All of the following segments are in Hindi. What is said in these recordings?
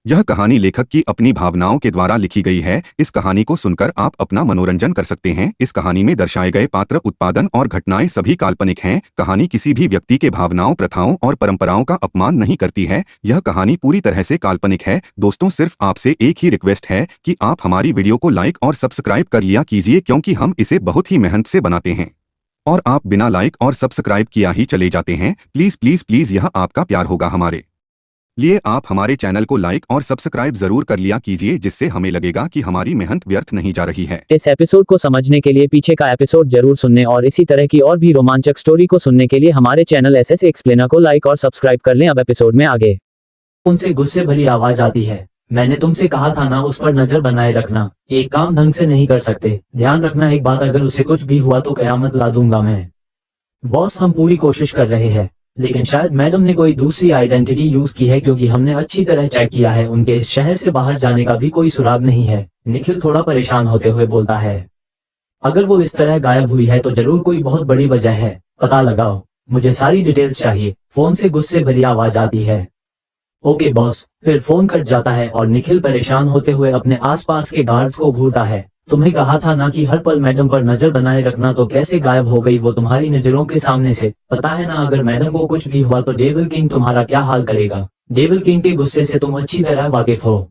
यह कहानी लेखक की अपनी भावनाओं के द्वारा लिखी गई है। इस कहानी को सुनकर आप अपना मनोरंजन कर सकते हैं। इस कहानी में दर्शाए गए पात्र, उत्पादन और घटनाएं सभी काल्पनिक हैं। कहानी किसी भी व्यक्ति के भावनाओं, प्रथाओं और परंपराओं का अपमान नहीं करती है। यह कहानी पूरी तरह से काल्पनिक है। दोस्तों, सिर्फ आपसे एक ही रिक्वेस्ट है कि आप हमारी वीडियो को लाइक और सब्सक्राइब कर लिया कीजिए, क्योंकि हम इसे बहुत ही मेहनत से बनाते हैं और आप बिना लाइक और सब्सक्राइब किया ही चले जाते हैं। प्लीज प्लीज प्लीज, यह आपका प्यार होगा हमारे लिए। आप हमारे चैनल को लाइक और सब्सक्राइब जरूर कर लिया कीजिए, जिससे हमें लगेगा कि हमारी मेहनत व्यर्थ नहीं जा रही है। इस एपिसोड को समझने के लिए पीछे का एपिसोड जरूर सुनने और इसी तरह की और भी रोमांचक स्टोरी को सुनने के लिए हमारे चैनल एसएस एक्सप्लेनर को लाइक और सब्सक्राइब कर लें। अब एपिसोड में आगे। उनसे गुस्से भरी आवाज आती है। मैंने तुमसे कहा था ना, उस पर नजर बनाए रखना। एक काम ढंग से नहीं कर सकते, ध्यान रखना एक बात, अगर उसे कुछ भी हुआ तो कयामत ला दूंगा मैं। बॉस, हम पूरी कोशिश कर रहे हैं, लेकिन शायद मैडम ने कोई दूसरी आइडेंटिटी यूज की है, क्योंकि हमने अच्छी तरह चेक किया है। उनके इस शहर से बाहर जाने का भी कोई सुराग नहीं है। निखिल थोड़ा परेशान होते हुए बोलता है। अगर वो इस तरह गायब हुई है तो जरूर कोई बहुत बड़ी वजह है। पता लगाओ, मुझे सारी डिटेल्स चाहिए। फोन से गुस्से भरी आवाज आती है। Okay boss. फिर फोन कट जाता है और निखिल परेशान होते हुए अपने आसपास के गार्ड्स को घूरता है। तुम्हें कहा था ना कि हर पल मैडम पर नजर बनाए रखना, तो कैसे गायब हो गई वो तुम्हारी नजरों के सामने से? पता है ना, अगर मैडम को कुछ भी हुआ तो डेविल किंग तुम्हारा क्या हाल करेगा? डेविल किंग के गुस्से से तुम अच्छी तरह वाकिफ हो।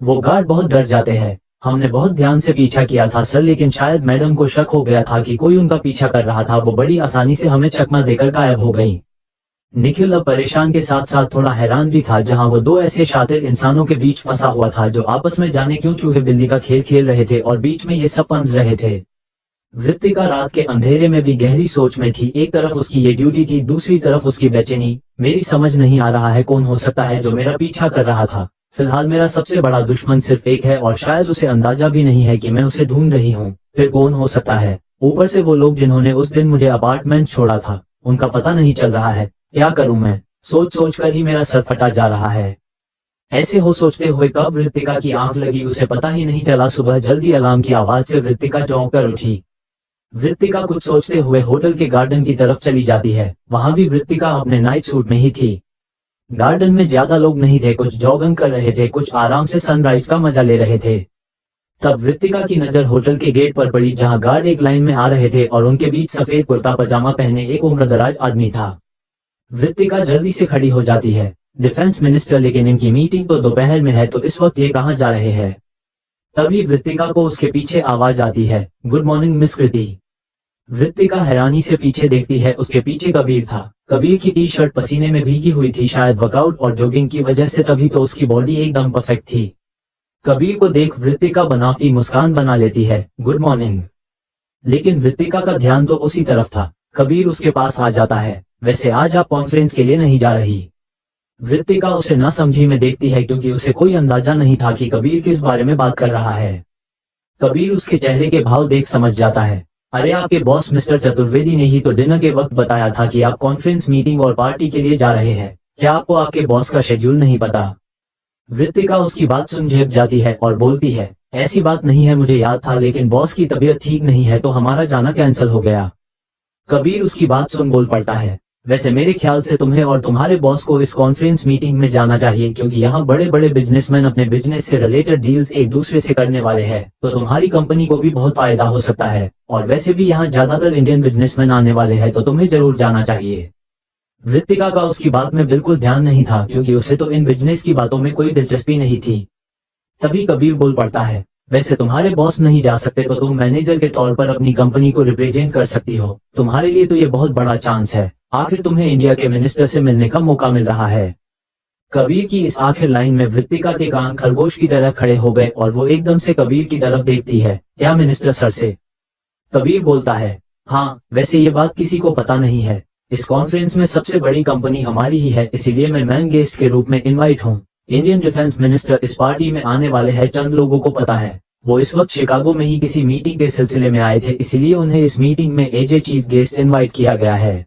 वो गार्ड बहुत डर जाते हैं। हमने बहुत ध्यान से पीछा किया था सर, लेकिन शायद मैडम को शक हो गया था कि कोई उनका पीछा कर रहा था। वो बड़ी आसानी से हमें चकमा देकर गायब हो गई। निखिल अब परेशान के साथ साथ थोड़ा हैरान भी था, जहां वो दो ऐसे शातिर इंसानों के बीच फंसा हुआ था जो आपस में जाने क्यों चूहे बिल्ली का खेल खेल रहे थे और बीच में ये सब फंस रहे थे। वृत्तिका रात के अंधेरे में भी गहरी सोच में थी। एक तरफ उसकी ये ड्यूटी थी, दूसरी तरफ उसकी बेचैनी। मेरी समझ नहीं आ रहा है कौन हो सकता है जो मेरा पीछा कर रहा था। फिलहाल मेरा सबसे बड़ा दुश्मन सिर्फ एक है और शायद उसे अंदाजा भी नहीं है कि मैं उसे ढूंढ रही हूँ। फिर कौन हो सकता है? ऊपर से वो लोग जिन्होंने उस दिन मुझे अपार्टमेंट छोड़ा था, उनका पता नहीं चल रहा है। क्या करूं मैं? सोच सोच कर ही मेरा सर फटा जा रहा है। ऐसे हो सोचते हुए कब वृत्तिका की आंख लगी उसे पता ही नहीं चला। सुबह जल्दी अलार्म की आवाज से वृत्तिका चौंक कर उठी। वृत्तिका कुछ सोचते हुए होटल के गार्डन की तरफ चली जाती है। वहां भी वृत्तिका अपने नाइट सूट में ही थी। गार्डन में ज्यादा लोग नहीं थे, कुछ जॉगिंग कर रहे थे, कुछ आराम से सनराइज का मजा ले रहे थे। तब वृत्तिका की नजर होटल के गेट पर पड़ी, जहां गार्ड एक लाइन में आ रहे थे और उनके बीच सफेद कुर्ता पजामा पहने एक उम्रदराज आदमी था। वृत्तिका जल्दी से खड़ी हो जाती है। डिफेंस मिनिस्टर, लेकिन इनकी मीटिंग तो दोपहर में है, तो इस वक्त ये कहाँ जा रहे हैं? तभी वृत्तिका को उसके पीछे आवाज आती है, गुड मॉर्निंग मिस कृति। वृत्तिका हैरानी से पीछे देखती है। उसके पीछे कबीर था। कबीर की टी शर्ट पसीने में भीगी हुई थी, शायद वर्कआउट और जॉगिंग की वजह से, तभी तो उसकी बॉडी एकदम परफेक्ट थी। कबीर को देख वृत्तिका बनावटी मुस्कान बना लेती है, गुड मॉर्निंग। लेकिन वृत्तिका का ध्यान तो उसी तरफ था। कबीर उसके पास आ जाता है। वैसे आज आप कॉन्फ्रेंस के लिए नहीं जा रही? वृत्तिका उसे ना समझी में देखती है, क्योंकि उसे कोई अंदाजा नहीं था कि कबीर किस बारे में बात कर रहा है। कबीर उसके चेहरे के भाव देख समझ जाता है। अरे, आपके बॉस मिस्टर चतुर्वेदी ने ही तो डिनर के वक्त बताया था कि आप कॉन्फ्रेंस, मीटिंग और पार्टी के लिए जा रहे हैं। क्या आपको आपके बॉस का शेड्यूल नहीं पता? वृत्तिका उसकी बात सुन झेप जाती है और बोलती है, ऐसी बात नहीं है, मुझे याद था, लेकिन बॉस की तबीयत ठीक नहीं है तो हमारा जाना कैंसिल हो गया। कबीर उसकी बात सुन बोल पड़ता है, वैसे मेरे ख्याल से तुम्हें और तुम्हारे बॉस को इस कॉन्फ्रेंस मीटिंग में जाना चाहिए, क्योंकि यहाँ बड़े बड़े बिजनेसमैन अपने बिजनेस से रिलेटेड डील्स एक दूसरे से करने वाले हैं, तो तुम्हारी कंपनी को भी बहुत फायदा हो सकता है। और वैसे भी यहाँ ज्यादातर इंडियन बिजनेसमैन आने वाले हैं, तो तुम्हें जरूर जाना चाहिए। वृत्तिका का उसकी बात में बिल्कुल ध्यान नहीं था, क्योंकि उसे तो इन बिजनेस की बातों में कोई दिलचस्पी नहीं थी। तभी कबीर बोल पड़ता है, वैसे तुम्हारे बॉस नहीं जा सकते तो तुम मैनेजर के तौर पर अपनी कंपनी को रिप्रेजेंट कर सकती हो। तुम्हारे लिए तो ये बहुत बड़ा चांस है। आखिर तुम्हें इंडिया के मिनिस्टर से मिलने का मौका मिल रहा है। कबीर की इस आखिर लाइन में वृत्तिका के कान खरगोश की तरह खड़े हो गए और वो एकदम से कबीर की तरफ देखती है। क्या मिनिस्टर सर से? कबीर बोलता है, हाँ, वैसे ये बात किसी को पता नहीं है। इस कॉन्फ्रेंस में सबसे बड़ी कंपनी हमारी ही है, इसीलिए मैं मेन गेस्ट के रूप में इनवाइट हूँ। इंडियन डिफेंस मिनिस्टर इस पार्टी में आने वाले हैं, चंद लोगों को पता है। वो इस वक्त शिकागो में ही किसी मीटिंग के सिलसिले में आए थे, इसीलिए उन्हें इस मीटिंग में as a chief guest invite किया गया है।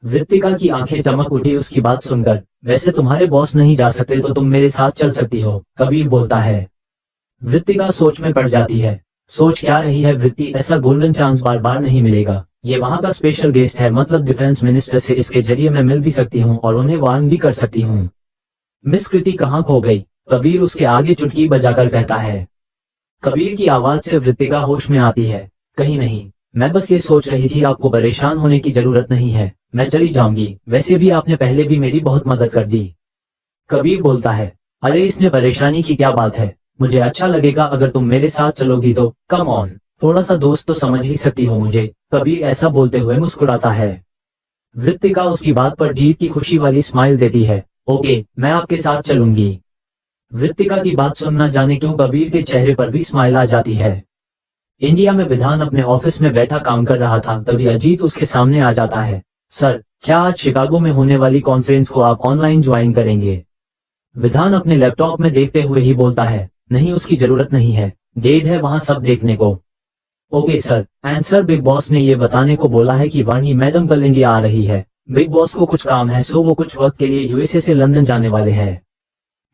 वृत्तिका की आंखें चमक उठी उसकी बात सुनकर। वैसे तुम्हारे बॉस नहीं जा सकते तो तुम मेरे साथ चल सकती हो, कबीर बोलता है। वृत्तिका सोच में पड़ जाती है। सोच क्या रही है वृत्ति? ऐसा गोल्डन चांस बार बार नहीं मिलेगा। ये वहाँ का स्पेशल गेस्ट है, मतलब डिफेंस मिनिस्टर से इसके जरिए मैं मिल भी सकती हूँ और उन्हें वार्न भी कर सकती हूँ। मिस कृति कहाँ खो गई? कबीर उसके आगे चुटकी बजाकर कहता है। कबीर की आवाज से वृत्तिका होश में आती है। कहीं नहीं, मैं बस ये सोच रही थी आपको परेशान होने की जरूरत नहीं है, मैं चली जाऊंगी, वैसे भी आपने पहले भी मेरी बहुत मदद कर दी। कबीर बोलता है, अरे इसमें परेशानी की क्या बात है, मुझे अच्छा लगेगा अगर तुम मेरे साथ चलोगी तो, कम ऑन, थोड़ा सा दोस्त तो समझ ही सकती हो मुझे। कबीर ऐसा बोलते हुए मुस्कुराता है। वृत्तिका उसकी बात पर जीत की खुशी वाली स्माइल देती है। ओके, मैं आपके साथ चलूंगी। वृत्तिका की बात सुन न जाने क्यों कबीर के चेहरे पर भी स्माइल आ जाती है। इंडिया में विधान अपने ऑफिस में बैठा काम कर रहा था, तभी अजीत उसके सामने आ जाता है। सर, क्या आज शिकागो में होने वाली कॉन्फ्रेंस को आप ऑनलाइन ज्वाइन करेंगे? विधान अपने लैपटॉप में देखते हुए ही बोलता है, नहीं उसकी जरूरत नहीं है, डेट है वहां सब देखने को। Okay sir, and sir big boss ने ये बताने को बोला है कि वाणी मैडम कल इंडिया आ रही है, बिग बॉस को कुछ काम है सो वो कुछ वक्त के लिए यूएसए से लंदन जाने वाले हैं।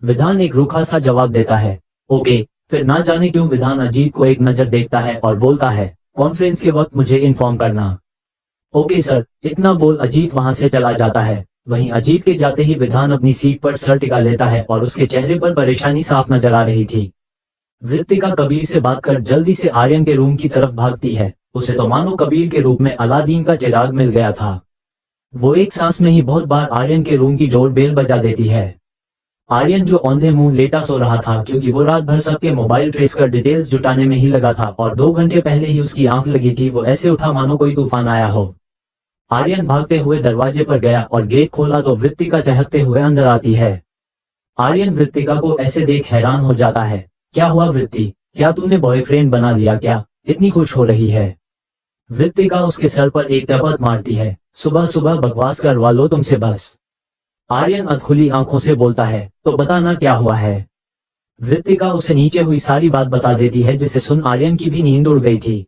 विधान एक रूखा सा जवाब देता है। ओके, फिर ना जाने क्यों विधान अजीत को एक नजर देखता है और बोलता है, कॉन्फ्रेंस के वक्त मुझे इन्फॉर्म करना। ओके सर, इतना बोल अजीत वहां से चला जाता है। वहीं अजीत के जाते ही विधान अपनी सीट पर सर टिका लेता है और उसके चेहरे पर परेशानी साफ नजर आ रही थी। वृत्तिका कबीर से बात कर जल्दी से आर्यन के रूम की तरफ भागती है। उसे तो मानो कबीर के रूप में अलादीन का चिराग मिल गया था। वो एक सांस में ही बहुत बार आर्यन के रूम की डोर बेल बजा देती है। आर्यन जो औंधे मुंह लेटा सो रहा था क्योंकि वो रात भर सबके मोबाइल ट्रेस कर डिटेल्स जुटाने में ही लगा था और 2 घंटे पहले ही उसकी आंख लगी थी, वो ऐसे उठा मानो कोई तूफान आया हो। आर्यन भागते हुए दरवाजे पर गया और गेट खोला तो वृत्तिका चहकते हुए अंदर आती है। आर्यन वृत्तिका को ऐसे देख हैरान हो जाता है। क्या हुआ वृत्ति, क्या तूने बॉयफ्रेंड बना लिया क्या, इतनी खुश हो रही है? वृत्तिका उसके सर पर एक टपक मारती है। सुबह सुबह बकवास करवा लो तुमसे बस। आर्यन अधखुली आंखों से बोलता है, तो बताना क्या हुआ है। वृत्तिका उसे नीचे हुई सारी बात बता देती है जिसे सुन आर्यन की भी नींद उड़ गई थी।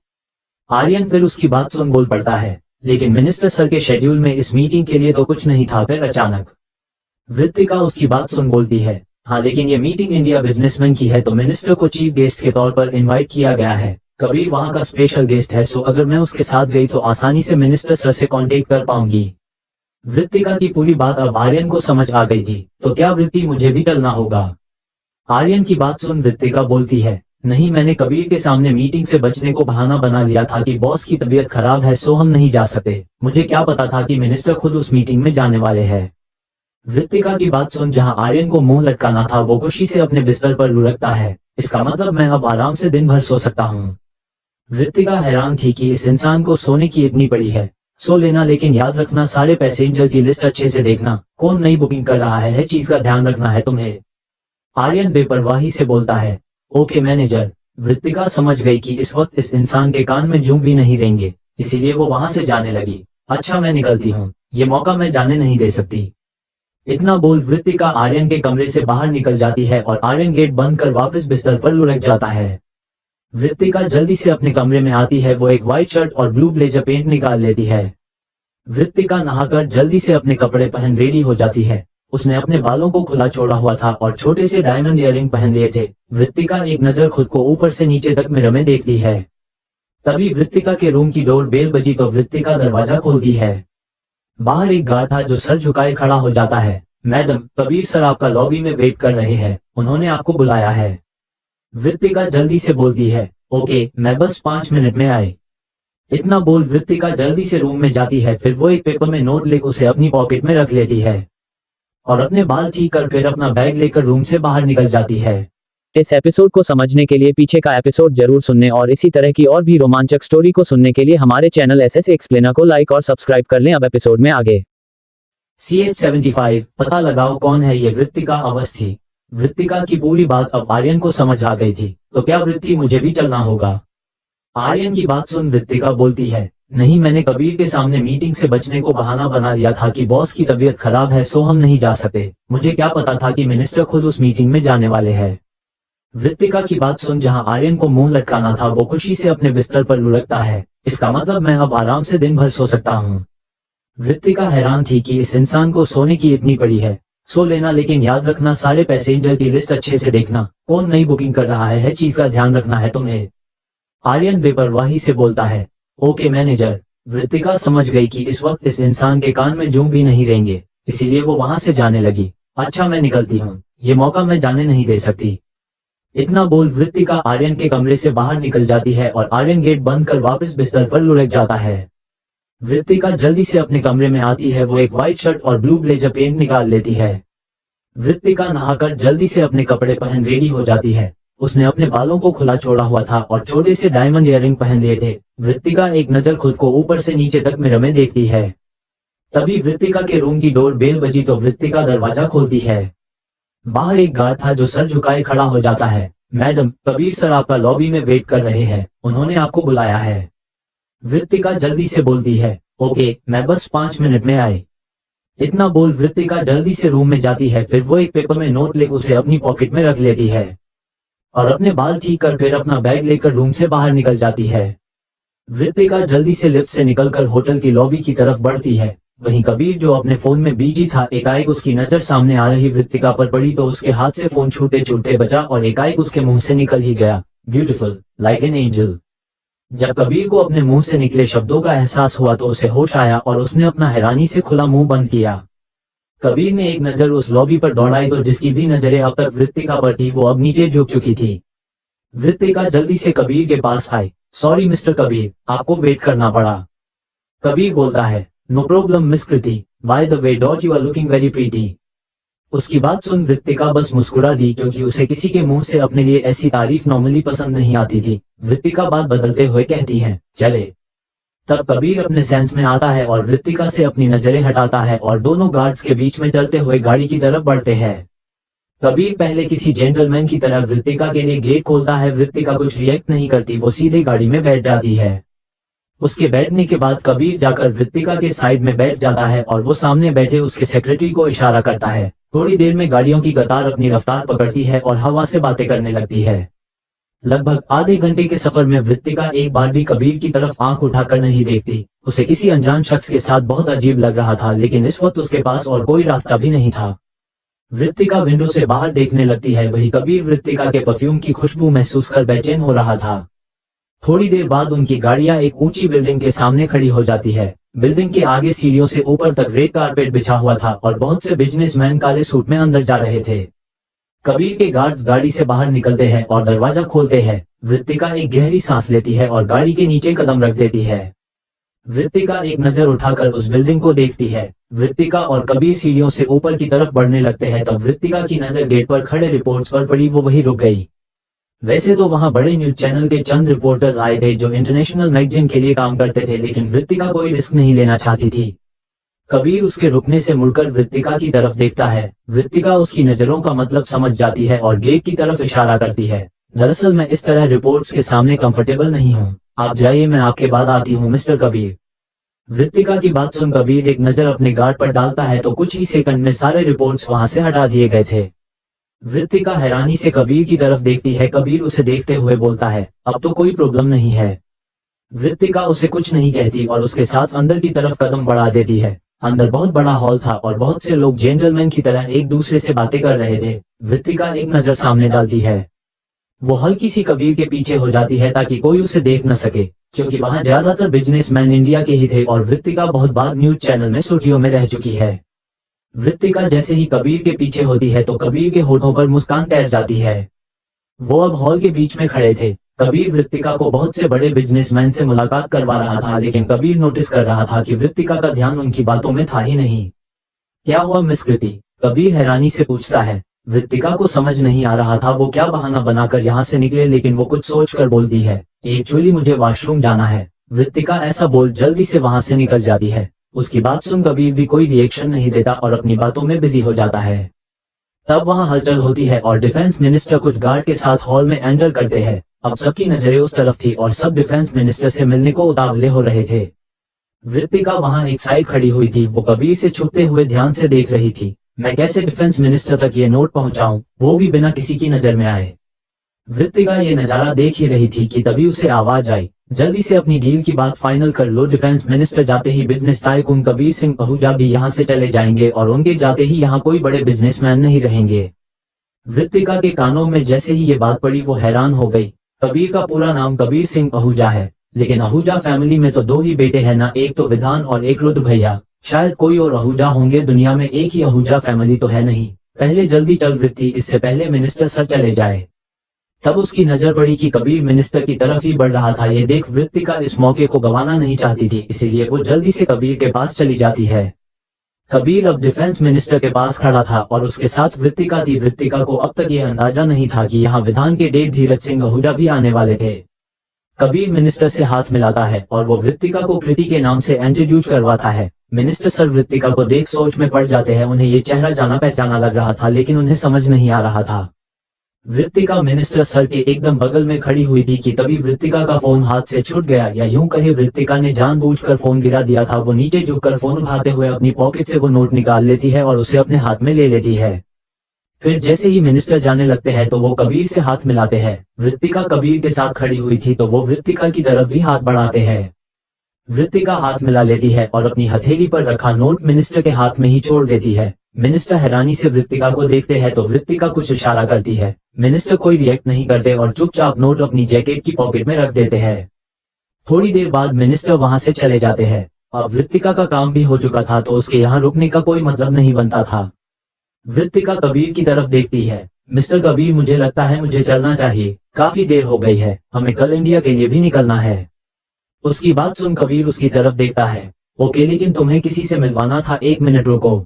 आर्यन फिर उसकी बात सुन बोल पड़ता है, लेकिन मिनिस्टर सर के शेड्यूल में इस मीटिंग के लिए तो कुछ नहीं था। फिर अचानक वृत्तिका उसकी बात सुन बोलती है, हाँ लेकिन ये मीटिंग इंडिया बिजनेसमैन की है तो मिनिस्टर को चीफ गेस्ट के तौर पर इनवाइट किया गया है। कबीर वहां का स्पेशल गेस्ट है, सो अगर मैं उसके साथ गई तो आसानी से मिनिस्टर सर से कांटेक्ट कर पाऊंगी। वृत्तिका की पूरी बात अब आर्यन को समझ आ गई थी। तो क्या वृत्ति, मुझे भी चलना होगा? आर्यन की बात सुन वृत्तिका बोलती है, नहीं मैंने कबीर के सामने मीटिंग से बचने को बहाना बना लिया था कि बॉस की तबीयत खराब है सो हम नहीं जा सकते, मुझे क्या पता था कि मिनिस्टर खुद उस मीटिंग में जाने वाले हैं। वृत्तिका की बात सुन जहां आर्यन को मुंह लटकाना था वो खुशी से अपने बिस्तर पर लुढ़कता है। इसका मतलब मैं अब आराम से दिन भर सो सकता हूँ। वृत्तिका हैरान थी कि इस इंसान को सोने की इतनी पड़ी है। सो लेना, लेकिन याद रखना सारे पैसेंजर की लिस्ट अच्छे से देखना, कौन नई बुकिंग कर रहा है चीज का ध्यान रखना है तुम्हें। आर्यन बेपरवाही से बोलता है। Okay manager. वृत्तिका समझ गई कि इस वक्त इस इंसान के कान में जूं भी नहीं रहेंगे, इसीलिए वो वहां से जाने लगी। अच्छा मैं निकलती हूँ, ये मौका मैं जाने नहीं दे सकती। इतना बोल वृत्तिका आर्यन के कमरे से बाहर निकल जाती है और आर्यन गेट बंद कर वापस बिस्तर पर लुढ़क जाता है। वृत्तिका जल्दी से अपने कमरे में आती है। वो एक व्हाइट शर्ट और ब्लू ब्लेजर पेंट निकाल लेती है। वृत्तिका नहाकर जल्दी से अपने कपड़े पहन रेडी हो जाती है। उसने अपने बालों को खुला छोड़ा हुआ था और छोटे से डायमंड इयररिंग पहन लिए थे। वृत्तिका एक नजर खुद को ऊपर से नीचे तक मिरर में देखती है। तभी वृत्तिका के रूम की डोर बेल बजी तो वृत्तिका दरवाजा खोलती है। बाहर एक गार्ड था जो सर झुकाए खड़ा हो जाता है। मैडम, कबीर सर आपका लॉबी में वेट कर रहे हैं, उन्होंने आपको बुलाया है। वृत्तिका जल्दी से बोलती है, ओके मैं बस 5 मिनट में आई। इतना बोल वृत्तिका जल्दी से रूम में जाती है। फिर वो एक पेपर में नोट लिख उसे अपनी पॉकेट में रख लेती है और अपने बाल ठीक कर फिर अपना बैग लेकर रूम से बाहर निकल जाती है। इस एपिसोड को समझने के लिए पीछे का एपिसोड जरूर सुनने और इसी तरह की और भी रोमांचक स्टोरी को सुनने के लिए हमारे चैनल एसएस एक्सप्लेनर को लाइक और सब्सक्राइब कर लें। अब एपिसोड में आगे। CH75 पता लगाओ कौन है ये वृत्तिका अवस्थी। वृत्तिका की पूरी बात अब आर्यन को समझ आ गई थी। तो क्या वृत्ति, मुझे भी चलना होगा? आर्यन की बात सुन वृत्तिका बोलती है, नहीं मैंने कबीर के सामने मीटिंग से बचने को बहाना बना लिया था कि बॉस की तबीयत खराब है सो हम नहीं जा सकते, मुझे क्या पता था कि मिनिस्टर खुद उस मीटिंग में जाने वाले हैं। वृत्तिका की बात सुन जहां आर्यन को मुंह लटकाना था वो खुशी से अपने बिस्तर पर लुढ़कता है। इसका मतलब मैं अब आराम से दिन भर सो सकता हूँ। वृत्तिका हैरान थी कि इस इंसान को सोने की इतनी पड़ी है। सो लेना, लेकिन याद रखना सारे पैसेंजर की लिस्ट अच्छे से देखना, कौन नई बुकिंग कर रहा है चीज का ध्यान रखना है तुम्हें। आर्यन बेपरवाही से बोलता है, ओके मैनेजर। वृत्तिका समझ गई कि इस वक्त इस इंसान के कान में जूं भी नहीं रहेंगे, इसीलिए वो वहां से जाने लगी। अच्छा मैं निकलती हूँ, ये मौका मैं जाने नहीं दे सकती। इतना बोल वृत्तिका आर्यन के कमरे से बाहर निकल जाती है और आर्यन गेट बंद कर वापस बिस्तर पर लुढ़क जाता है। वृत्तिका जल्दी से अपने कमरे में आती है। वो एक व्हाइट शर्ट और ब्लू ब्लेजर पेंट निकाल लेती है। वृत्तिका नहाकर जल्दी से अपने कपड़े पहन रेडी हो जाती है। उसने अपने बालों को खुला छोड़ा हुआ था और छोटे से डायमंड इयररिंग पहन लिए थे। वृत्तिका एक नजर खुद को ऊपर से नीचे तक मिरर में देखती है। तभी वृत्तिका के रूम की डोर बेल बजी तो वृत्तिका दरवाजा खोलती है। बाहर एक गार्ड था जो सर झुकाए खड़ा हो जाता है। मैडम, कबीर सर आपका लॉबी में वेट कर रहे हैं, उन्होंने आपको बुलाया है। वृत्तिका जल्दी से बोलती है, ओके, मैं बस 5 मिनट में आई। इतना बोल वृत्तिका जल्दी से रूम में जाती है। फिर वो एक पेपर में नोट लिख उसे अपनी पॉकेट में रख लेती है और अपने बाल ठीक कर फिर अपना बैग लेकर रूम से बाहर निकल जाती है। वृत्तिका जल्दी से लिफ्ट से निकलकर होटल की लॉबी की तरफ बढ़ती है। वहीं कबीर जो अपने फोन में बिजी था, एकाएक उसकी नजर सामने आ रही वृत्तिका पर पड़ी तो उसके हाथ से फोन छूटे छूटते बचा और एकाएक उसके मुंह से निकल ही गया, ब्यूटीफुल लाइक एन एंजल। जब कबीर को अपने मुंह से निकले शब्दों का एहसास हुआ तो उसे होश आया और उसने अपना हैरानी से खुला मुंह बंद किया। कबीर ने एक नजर उस लॉबी पर दौड़ाई तो जिसकी भी नजरें अब तक वृत्तिका पर थी वो अब नीचे झुक चुकी थी। वृत्तिका जल्दी से कबीर के पास आई। सॉरी मिस्टर कबीर, आपको वेट करना पड़ा। कबीर बोलता है, no problem miss Kriti, by the way dot you are looking very pretty. उसकी बात सुन वृत्तिका बस मुस्कुरा दी क्योंकि उसे किसी के मुंह से अपने लिए ऐसी तारीफ नॉर्मली पसंद नहीं आती थी। वृत्तिका बात बदलते हुए कहती है, चले। तब कबीर अपने सेंस में आता है और वृत्तिका से अपनी नजरें हटाता है और दोनों गार्ड्स के बीच में चलते हुए गाड़ी की तरफ बढ़ते हैं। कबीर पहले किसी जेंटलमैन की तरह वृत्तिका के लिए गेट खोलता है। वृत्तिका कुछ रिएक्ट नहीं करती, वो सीधे गाड़ी में बैठ जाती है। उसके बैठने के बाद कबीर जाकर वृत्तिका के साइड में बैठ जाता है और वो सामने बैठे उसके सेक्रेटरी को इशारा करता है। थोड़ी देर में गाड़ियों की कतार अपनी रफ्तार पकड़ती है और हवा से बातें करने लगती है। लगभग आधे घंटे के सफर में वृत्तिका एक बार भी कबीर की तरफ आंख उठाकर नहीं देखती। उसे किसी अनजान शख्स के साथ बहुत अजीब लग रहा था, लेकिन इस वक्त उसके पास और कोई रास्ता भी नहीं था। वृत्तिका विंडो से बाहर देखने लगती है। वही कबीर वृत्तिका के परफ्यूम की खुशबू महसूस कर बेचैन हो रहा था। थोड़ी देर बाद उनकी गाड़ियां एक ऊंची बिल्डिंग के सामने खड़ी हो जाती है। बिल्डिंग के आगे सीढ़ियों से ऊपर तक रेड कारपेट बिछा हुआ था और बहुत से बिजनेसमैन काले सूट में अंदर जा रहे थे। कबीर के गार्ड्स गाड़ी से बाहर निकलते हैं और दरवाजा खोलते हैं। वृत्तिका एक गहरी सांस लेती है और गाड़ी के नीचे कदम रख देती है। वृत्तिका एक नजर उठाकर उस बिल्डिंग को देखती है। वृत्तिका और कबीर सीढ़ियों से ऊपर की तरफ बढ़ने लगते हैं। तब वृत्तिका की नजर गेट पर खड़े रिपोर्ट्स पर पड़ी, वो वहीं रुक गई। वैसे तो वहां बड़े न्यूज चैनल के चंद रिपोर्टर्स आए थे जो इंटरनेशनल मैगजीन के लिए काम करते थे, लेकिन वृत्तिका कोई रिस्क नहीं लेना चाहती थी। कबीर उसके रुकने से मुड़कर वृत्तिका की तरफ देखता है। वृत्तिका उसकी नजरों का मतलब समझ जाती है और गेट की तरफ इशारा करती है। दरअसल मैं इस तरह रिपोर्ट्स के सामने कंफर्टेबल नहीं हूँ, आप जाइए, मैं आपके बाद आती हूँ मिस्टर कबीर। वृत्तिका की बात सुन कबीर एक नजर अपने गार्ड पर डालता है तो कुछ ही सेकंड में सारे रिपोर्ट्स वहां से हटा दिए गए थे। वृत्तिका हैरानी से कबीर की तरफ देखती है। कबीर उसे देखते हुए बोलता है, अब तो कोई प्रॉब्लम नहीं है। वृत्तिका उसे कुछ नहीं कहती और उसके साथ अंदर की तरफ कदम बढ़ा देती है। अंदर बहुत बड़ा हॉल था और बहुत से लोग जेंटलमैन की तरह एक दूसरे से बातें कर रहे थे। वृत्तिका एक नजर सामने डालती है। वो हल्की सी कबीर के पीछे हो जाती है ताकि कोई उसे देख न सके, क्योंकि वहां ज्यादातर बिजनेसमैन इंडिया के ही थे और वृत्तिका बहुत बार न्यूज चैनल में सुर्खियों में रह चुकी है। वृत्तिका जैसे ही कबीर के पीछे होती है तो कबीर के होठों पर मुस्कान तैर जाती है। वो अब हॉल के बीच में खड़े थे। कबीर वृत्तिका को बहुत से बड़े बिजनेसमैन से मुलाकात करवा रहा था, लेकिन कबीर नोटिस कर रहा था कि वृत्तिका का ध्यान उनकी बातों में था ही नहीं। क्या हुआ मिस कृति? कबीर हैरानी से पूछता है। वृत्तिका को समझ नहीं आ रहा था वो क्या बहाना बनाकर यहाँ से निकले, लेकिन वो कुछ सोच कर बोलती है, एक्चुअली मुझे वॉशरूम जाना है। वृत्तिका ऐसा बोल जल्दी से वहां से निकल जाती है। उसकी बात सुन कबीर भी कोई रिएक्शन नहीं देता और अपनी बातों में बिजी हो जाता है। तब वहां हलचल होती है और डिफेंस मिनिस्टर कुछ गार्ड के साथ हॉल में एंटर करते हैं। अब सबकी नजरें उस तरफ थी और सब डिफेंस मिनिस्टर से मिलने को उतावले हो रहे थे। वृत्तिका वहां एक साइड खड़ी हुई थी। वो कबीर से छुपते हुए ध्यान से देख रही थी, मैं कैसे डिफेंस मिनिस्टर तक ये नोट पहुंचाऊं, वो भी बिना किसी की नजर में आए। वृत्तिका ये नजारा देख ही रही थी कि तभी उसे आवाज आई, जल्दी से अपनी डील की बात फाइनल कर लो। डिफेंस मिनिस्टर जाते ही बिजनेस टाइकून कबीर सिंह आहूजा भी यहाँ से चले जाएंगे और उनके जाते ही यहाँ कोई बड़े बिजनेसमैन नहीं रहेंगे। वृत्तिका के कानों में जैसे ही ये बात पड़ी वो हैरान हो गई। कबीर का पूरा नाम कबीर सिंह आहूजा है, लेकिन आहूजा फैमिली में तो 2 ही बेटे हैं ना, एक तो विधान और एक रुद्र भैया। शायद कोई और आहूजा होंगे दुनिया में, एक ही आहूजा फैमिली तो है नहीं। पहले जल्दी चल वृत्ति, इससे पहले मिनिस्टर सर चले जाए। तब उसकी नजर पड़ी कि कबीर मिनिस्टर की तरफ ही बढ़ रहा था। ये देख वृत्तिका इस मौके को गंवाना नहीं चाहती थी, इसीलिए वो जल्दी से कबीर के पास चली जाती है। कबीर अब डिफेंस मिनिस्टर के पास खड़ा था और उसके साथ वृत्तिका थी। वृत्तिका को अब तक ये अंदाजा नहीं था कि यहाँ विधान के डेढ़ धीरज सिंह आहूजा भी आने वाले थे। कबीर मिनिस्टर से हाथ मिलाता है और वो वृत्तिका को कृति के नाम से इंट्रोड्यूस करवाता है। मिनिस्टर सर वृत्तिका को देख सोच में पड़ जाते हैं। उन्हें ये चेहरा जाना पहचाना लग रहा था, लेकिन उन्हें समझ नहीं आ रहा था। वृत्तिका मिनिस्टर सर के एकदम बगल में खड़ी हुई थी कि तभी वृत्तिका का फोन हाथ से छूट गया, या यूं कहे वृत्तिका ने जानबूझकर फोन गिरा दिया था। वो नीचे झुककर फोन उठाते हुए अपनी पॉकेट से वो नोट निकाल लेती है और उसे अपने हाथ में ले लेती है। फिर जैसे ही मिनिस्टर जाने लगते हैं तो वो कबीर से हाथ मिलाते हैं। वृत्तिका कबीर के साथ खड़ी हुई थी तो वो वृत्तिका की तरफ भी हाथ बढ़ाते हैं। वृत्तिका हाथ मिला लेती है और अपनी हथेली पर रखा नोट मिनिस्टर के हाथ में ही छोड़ देती है। मिनिस्टर हैरानी से वृत्तिका को देखते हैं तो वृत्तिका कुछ इशारा करती है। मिनिस्टर कोई रिएक्ट नहीं करते और चुपचाप नोट अपनी जैकेट की पॉकेट में रख देते हैं। थोड़ी देर बाद मिनिस्टर वहां से चले जाते हैं। अब वृत्तिका का काम भी हो चुका था तो उसके यहाँ रुकने का कोई मतलब नहीं बनता था। वृत्तिका कबीर की तरफ देखती है। मिस्टर कबीर, मुझे लगता है मुझे चलना चाहिए, काफी देर हो गई है, हमें कल इंडिया के लिए भी निकलना है। उसकी बात सुन कबीर उसकी तरफ देखता है। ओके, लेकिन तुम्हें किसी से मिलवाना था, 1 मिनट रुको।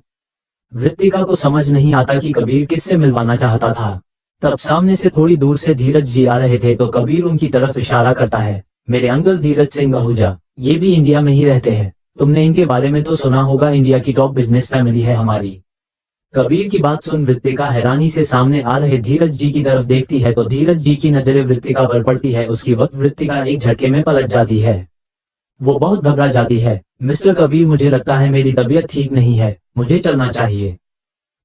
वृत्तिका को समझ नहीं आता कि कबीर किससे मिलवाना चाहता था। तब सामने से थोड़ी दूर से धीरज जी आ रहे थे तो कबीर उनकी तरफ इशारा करता है। मेरे अंकल धीरज सिंह आहूजा, ये भी इंडिया में ही रहते हैं, तुमने इनके बारे में तो सुना होगा, इंडिया की टॉप बिजनेस फैमिली है हमारी। कबीर की बात सुन वृत्तिका हैरानी से सामने आ रहे धीरज जी की तरफ देखती है तो धीरज जी की नजरें वृत्तिका पर पड़ती है। उसकी वक्त वृत्तिका एक झटके में पलट जाती है। वो बहुत घबरा जाती है। मिस्टर कबीर, मुझे लगता है मेरी तबीयत ठीक नहीं है, मुझे चलना चाहिए।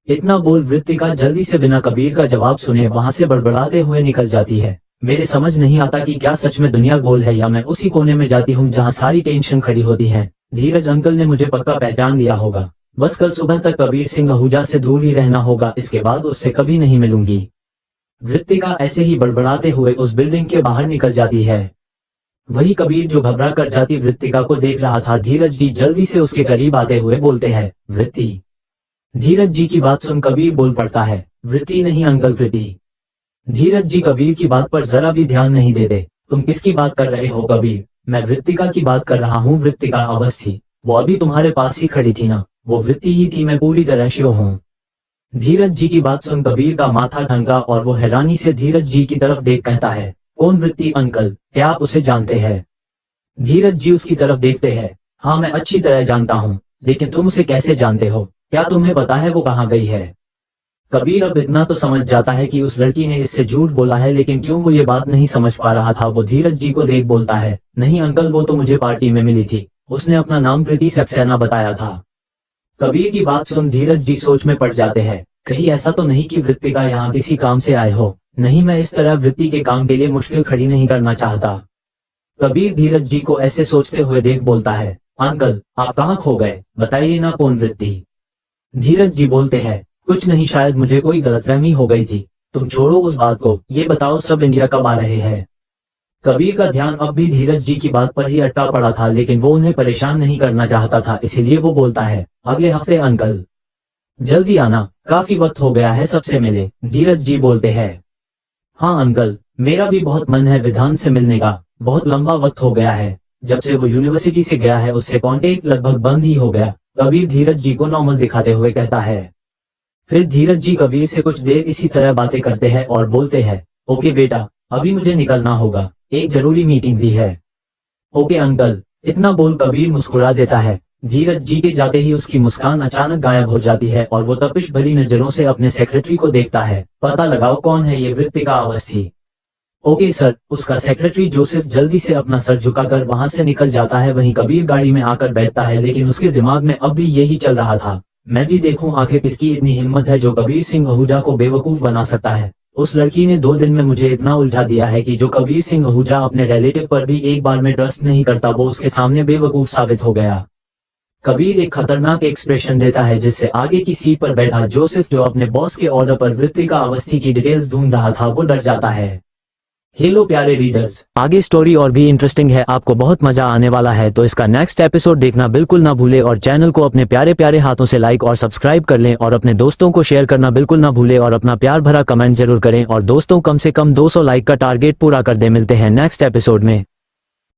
इतना बोल वृत्तिका जल्दी से बिना कबीर का जवाब सुने वहां से बड़बड़ाते हुए निकल जाती है। मेरे समझ नहीं आता कि क्या सच में दुनिया गोल है या मैं उसी कोने में जाती हूँ जहाँ सारी टेंशन खड़ी होती है। धीरज अंकल ने मुझे पक्का पहचान लिया होगा। बस कल सुबह तक कबीर सिंह आहूजा से दूर ही रहना होगा, इसके बाद उससे कभी नहीं मिलूंगी। वृत्तिका ऐसे ही बड़बड़ाते हुए उस बिल्डिंग के बाहर निकल जाती है। वही कबीर जो घबरा कर जाती वृत्तिका को देख रहा था। धीरज जी जल्दी से उसके करीब आते हुए बोलते हैं, वृत्ति। धीरज जी की बात सुन कबीर बोल पड़ता है, वृत्ति नहीं अंकल, कृति। धीरज जी कबीर की बात पर जरा भी ध्यान नहीं देते। तुम किसकी बात कर रहे हो कबीर? मैं वृत्तिका की बात कर रहा हूँ। वृत्तिका अवस्थी, वो अभी तुम्हारे पास ही खड़ी थी ना, वो वृत्ति ही थी, मैं पूरी तरह श्योर हूँ। धीरज जी की बात सुन कबीर का माथा ठनका और वो हैरानी से धीरज जी की तरफ देख कहता है, कौन वृत्ति अंकल, क्या आप उसे जानते हैं? धीरज जी उसकी तरफ देखते हैं। हाँ, मैं अच्छी तरह जानता हूँ, लेकिन तुम उसे कैसे जानते हो? क्या तुम्हें पता है वो कहाँ गई है? कबीर अब इतना तो समझ जाता है कि उस लड़की ने इससे झूठ बोला है, लेकिन क्यों वो ये बात नहीं समझ पा रहा था। वो धीरज जी को देख बोलता है, नहीं अंकल, वो तो मुझे पार्टी में मिली थी, उसने अपना नाम कृति सक्सेना बताया था। कबीर की बात सुन धीरज जी सोच में पड़ जाते हैं। कहीं ऐसा तो नहीं कि वृत्तिका यहाँ किसी काम से आए हो? नहीं, मैं इस तरह वृत्ति के काम के लिए मुश्किल खड़ी नहीं करना चाहता। कबीर धीरज जी को ऐसे सोचते हुए देख बोलता है, अंकल आप कहाँ खो गए, बताइए ना कौन वृत्ति? धीरज जी बोलते हैं, कुछ नहीं, शायद मुझे कोई गलतफहमी हो गई थी, तुम छोड़ो उस बात को, ये बताओ सब इंडिया कब आ रहे हैं? कबीर का ध्यान अब भी धीरज जी की बात पर ही अटका पड़ा था, लेकिन वो उन्हें परेशान नहीं करना चाहता था, इसीलिए वो बोलता है, अगले हफ्ते अंकल, जल्दी आना, काफी वक्त हो गया है सबसे मिले। धीरज जी बोलते हैं, हाँ अंकल, मेरा भी बहुत मन है विधान से मिलने का, बहुत लंबा वक्त हो गया है, जब से वो यूनिवर्सिटी से गया है उससे कांटेक्ट लगभग बंद ही हो गया। कबीर धीरज जी को नॉर्मल दिखाते हुए कहता है। फिर धीरज जी कबीर से कुछ देर इसी तरह बातें करते हैं और बोलते हैं, ओके बेटा, अभी मुझे निकलना होगा, एक जरूरी मीटिंग भी है। ओके अंकल, इतना बोल कबीर मुस्कुरा देता है। धीरज जी के जाते ही उसकी मुस्कान अचानक गायब हो जाती है और वो तपिश भरी नजरों से अपने सेक्रेटरी को देखता है, पता लगाओ कौन है ये वृत्तिका अवस्थी। Okay sir. उसका सेक्रेटरी जोसेफ जल्दी से अपना सर झुकाकर वहां से निकल जाता है। वहीं कबीर गाड़ी में आकर बैठता है, लेकिन उसके दिमाग में अब भी यही चल रहा था, मैं भी देखूं आखिर किसकी इतनी हिम्मत है जो कबीर सिंह आहूजा को बेवकूफ बना सकता है। उस लड़की ने 2 दिन में मुझे इतना उलझा दिया है कि जो कबीर सिंह आहूजा अपने रिलेटिव पर भी एक बार में ट्रस्ट नहीं करता, वो उसके सामने बेवकूफ साबित हो गया। कबीर एक खतरनाक एक्सप्रेशन देता है, जिससे आगे की सीट पर बैठा जोसेफ, जो अपने बॉस के ऑर्डर पर वृत्तिका अवस्थी की डिटेल्स ढूंढ रहा था, वो डर जाता है। हेलो प्यारे रीडर्स, आगे स्टोरी और भी इंटरेस्टिंग है, आपको बहुत मजा आने वाला है, तो इसका नेक्स्ट एपिसोड देखना बिल्कुल ना भूले और चैनल को अपने प्यारे प्यारे हाथों से लाइक और सब्सक्राइब कर लें और अपने दोस्तों को शेयर करना बिल्कुल ना भूले और अपना प्यार भरा कमेंट जरूर करें और दोस्तों कम से कम 200 लाइक का टारगेट पूरा कर दे। मिलते हैं नेक्स्ट एपिसोड में।